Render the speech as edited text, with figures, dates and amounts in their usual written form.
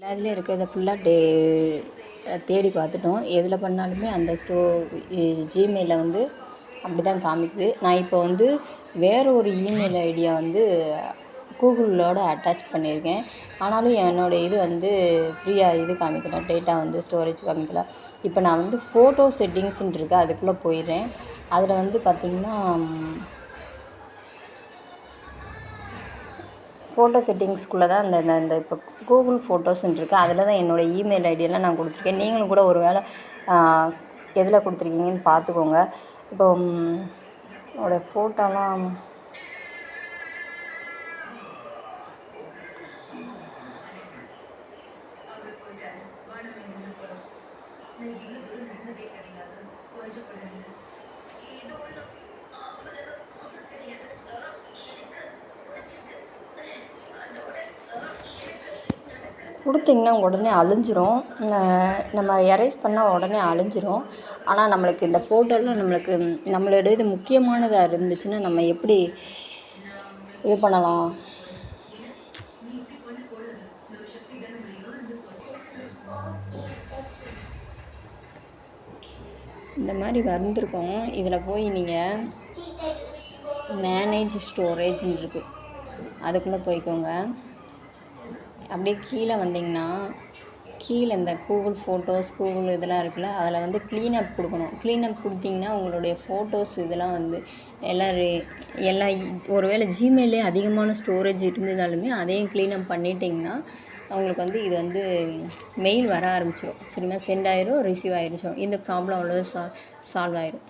எல்லா இதுலேயும் இருக்கிறத ஃபுல்லாக தேடி பார்த்துட்டோம். எதில் பண்ணாலுமே அந்த ஜிமெயிலில் வந்து அப்படி தான் காமிக்குது. நான் இப்போ வந்து வேறு ஒரு இமெயில் ஐடியா வந்து கூகுளோட அட்டாச் பண்ணியிருக்கேன். ஆனாலும் என்னோடய இது வந்து ஃப்ரீயாக இது காமிக்கல, டேட்டா வந்து ஸ்டோரேஜ் காமிக்கல. இப்போ நான் வந்து ஃபோட்டோ செட்டிங்ஸ்ன்னு இருக்கு, அதுக்குள்ளே போயிடுறேன். அதில் வந்து பார்த்திங்கன்னா ஃபோட்டோ செட்டிங்ஸ்குள்ளே தான் இந்த இப்போ கூகுள் ஃபோட்டோஸ்ன்னு இருக்குது. அதில் தான் என்னோடய இமெயில் ஐடியெல்லாம் நான் கொடுத்துருக்கேன். நீங்களும் கூட ஒரு வேளை எதில் கொடுத்துருக்கீங்கன்னு பார்த்துக்கோங்க. இப்போ என்னோடய ஃபோட்டோலாம் கொடுத்திங்கன்னா உடனே அழிஞ்சிரும். நம்ம எரேஸ் பண்ணால் உடனே அழிஞ்சிரும். ஆனால் நம்மளுக்கு இந்த ஃபோட்டோலாம் நம்மளோட இது முக்கியமானதாக இருந்துச்சுன்னா நம்ம எப்படி இது பண்ணலாம்? இந்த மாதிரி வந்திருக்கோம். இதில் போய் நீங்கள் மேனேஜ் ஸ்டோரேஜ்ன்னு இருக்குது, அதுக்குள்ளே போய்க்கோங்க. அப்படியே கீழே வந்திங்கன்னா கீழே இந்த கூகுள் ஃபோட்டோஸ் கூகுள் இதெல்லாம் இருக்குல்ல, அதில் வந்து க்ளீனப் கொடுக்கணும். க்ளீனப் கொடுத்திங்கன்னா உங்களுடைய ஃபோட்டோஸ் இதெல்லாம் வந்து எல்லாம் ஒருவேளை ஜிமெயிலே அதிகமான ஸ்டோரேஜ் இருந்ததாலுமே அதையும் க்ளீனப் பண்ணிட்டிங்கன்னா அவங்களுக்கு வந்து இது வந்து மெயில் வர ஆரம்பிச்சிடும். சரிங்களா, சென்ட் ஆயிரும், ரிசீவ் ஆயிடுச்சோம். இந்த ப்ராப்ளம் அவ்வளோ சால்வ் ஆயிரும்.